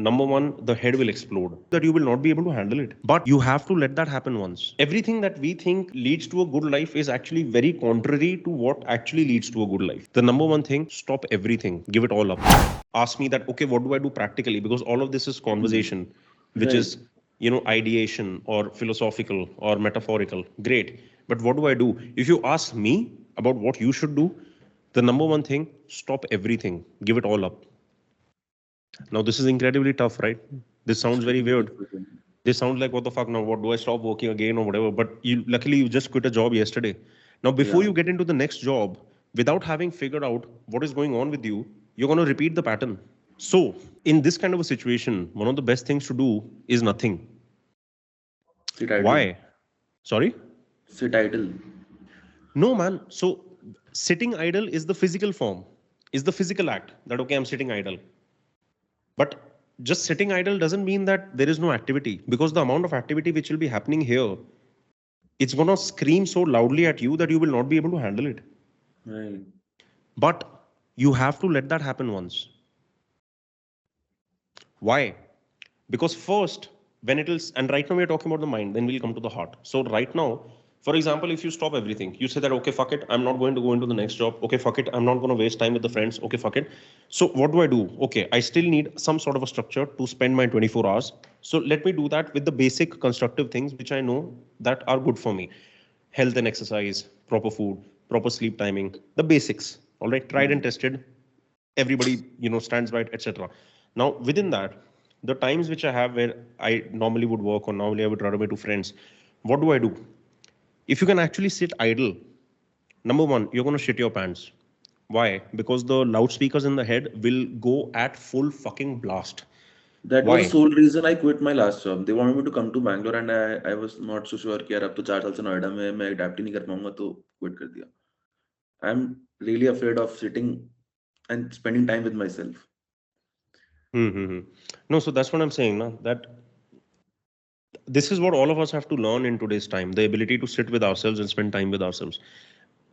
number one, the head will explode, that you will not be able to handle it. But you have to let that happen once. Everything that we think leads to a good life is actually very contrary to what actually leads to a good life. The number one thing, stop everything, give it all up. Ask me that, okay, what do I do practically? Because all of this is conversation, which is, ideation or philosophical or metaphorical. Great. But what do I do? If you ask me about what you should do, the number one thing, stop everything, give it all up. Now, this is incredibly tough, right? This sounds very weird. This sounds like, what the fuck now? What do I stop working again or whatever? But luckily, you just quit a job yesterday. Now, before you get into the next job, without having figured out what is going on with you, you're going to repeat the pattern. So, in this kind of a situation, one of the best things to do is nothing. Sit idle. Why? Sorry? Sit idle. No, man. So, sitting idle is the physical form, is the physical act that, okay, I'm sitting idle. But just sitting idle doesn't mean that there is no activity, because the amount of activity which will be happening here, it's going to scream so loudly at you that you will not be able to handle it. Right. But you have to let that happen once. Why? Because first, when it is, and right now we are talking about the mind, then we'll come to the heart. So right now, for example, if you stop everything, you say that, okay, fuck it, I'm not going to go into the next job. Okay, fuck it, I'm not going to waste time with the friends. Okay, fuck it. So what do I do? Okay, I still need some sort of a structure to spend my 24 hours. So let me do that with the basic constructive things which I know that are good for me. Health and exercise, proper food, proper sleep timing, the basics. All right, tried and tested. Everybody, stands by it, etc. Now, within that, the times which I have where I normally would work or normally I would run away to friends, what do I do? If you can actually sit idle, number one, you're going to shit your pants. Why? Because the loudspeakers in the head will go at full fucking blast. That was the Why? sole reason I quit my last job. They wanted me to come to Bangalore and I was not so sure कि यार अब तो 4 साल से नोएडा में मैं adapt ही नहीं कर पाऊंगा तो quit कर दिया. I'm really afraid of sitting and spending time with myself. No, so that's what I'm saying now, that this is what all of us have to learn in today's time, the ability to sit with ourselves and spend time with ourselves.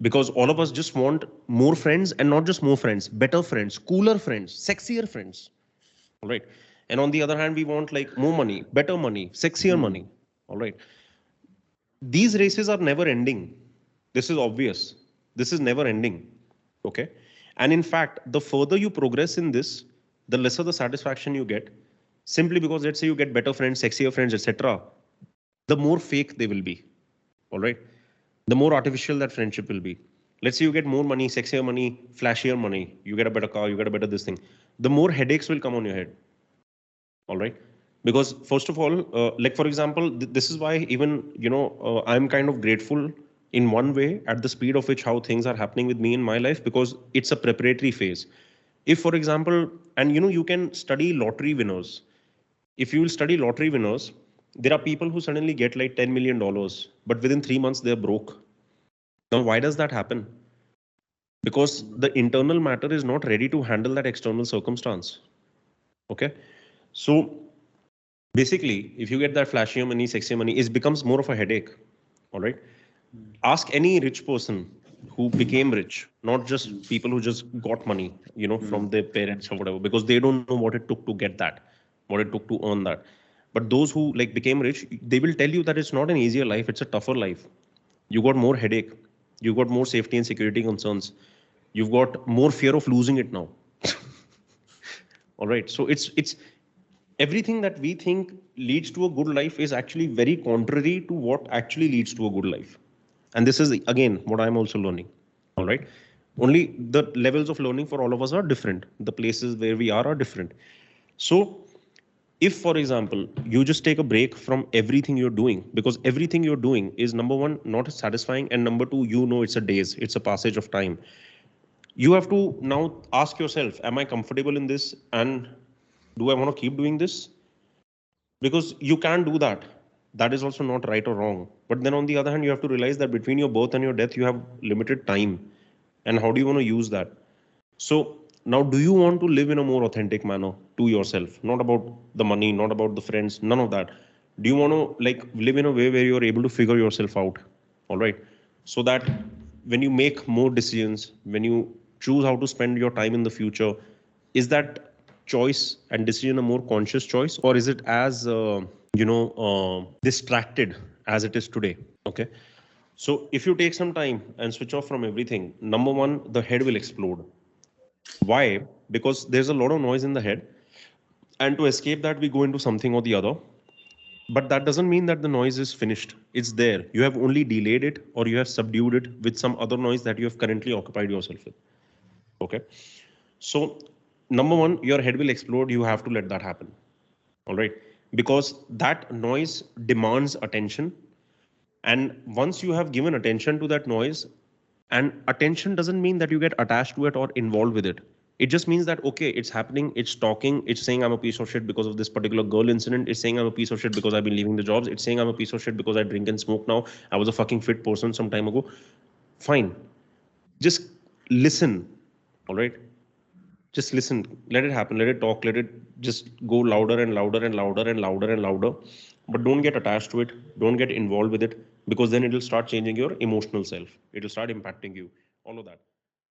Because all of us just want more friends, and not just more friends, better friends, cooler friends, sexier friends. All right. And on the other hand, we want like more money, better money, sexier money. All right. These races are never ending. This is obvious. This is never ending. Okay. And in fact, the further you progress in this, the lesser the satisfaction you get, simply because, let's say, you get better friends, sexier friends, etc. The more fake they will be. All right. The more artificial that friendship will be. Let's say you get more money, sexier money, flashier money, you get a better car, you get a better this thing. The more headaches will come on your head. All right. Because first of all, like for example, this is why even, I'm kind of grateful in one way at the speed of which how things are happening with me in my life, because it's a preparatory phase. If, for example, and you can study lottery winners. If you will study lottery winners, there are people who suddenly get like $10 million, but within 3 months they're broke. Now, why does that happen? Because the internal matter is not ready to handle that external circumstance. Okay. So basically, if you get that flashy money, sexy money, it becomes more of a headache. All right. Ask any rich person who became rich, not just people who just got money, from their parents or whatever, because they don't know what it took to get that, what it took to earn that. But those who like became rich, they will tell you that it's not an easier life, it's a tougher life. You got more headache, you got more safety and security concerns, you've got more fear of losing it now. All right. So it's everything that we think leads to a good life is actually very contrary to what actually leads to a good life. And this is again what I'm also learning. All right. Only the levels of learning for all of us are different. The places where we are different. So if, for example, you just take a break from everything you're doing, because everything you're doing is, number one, not satisfying, and number two, it's a daze, it's a passage of time. You have to now ask yourself, am I comfortable in this, and do I want to keep doing this? Because you can do that. That is also not right or wrong. But then on the other hand, you have to realize that between your birth and your death, you have limited time. And how do you want to use that? So now, do you want to live in a more authentic manner to yourself? Not about the money, not about the friends, none of that. Do you want to like live in a way where you're able to figure yourself out? All right. So that when you make more decisions, when you choose how to spend your time in the future, is that choice and decision a more conscious choice, or is it as distracted as it is today? Okay. So if you take some time and switch off from everything, number one, the head will explode. Why? Because there's a lot of noise in the head, and to escape that, we go into something or the other. But that doesn't mean that the noise is finished. It's there. You have only delayed it, or you have subdued it with some other noise that you have currently occupied yourself with. Okay. So, number one, your head will explode. You have to let that happen. All right. Because that noise demands attention. And once you have given attention to that noise, and attention doesn't mean that you get attached to it or involved with it. It just means that, okay, it's happening, it's talking, it's saying I'm a piece of shit because of this particular girl incident, it's saying I'm a piece of shit because I've been leaving the jobs, it's saying I'm a piece of shit because I drink and smoke now, I was a fucking fit person some time ago. Fine. Just listen. All right. Just listen. Let it happen. Let it talk. Let it just go louder and louder and louder and louder and louder. But don't get attached to it. Don't get involved with it, because then it will start changing your emotional self. It will start impacting you. All of that.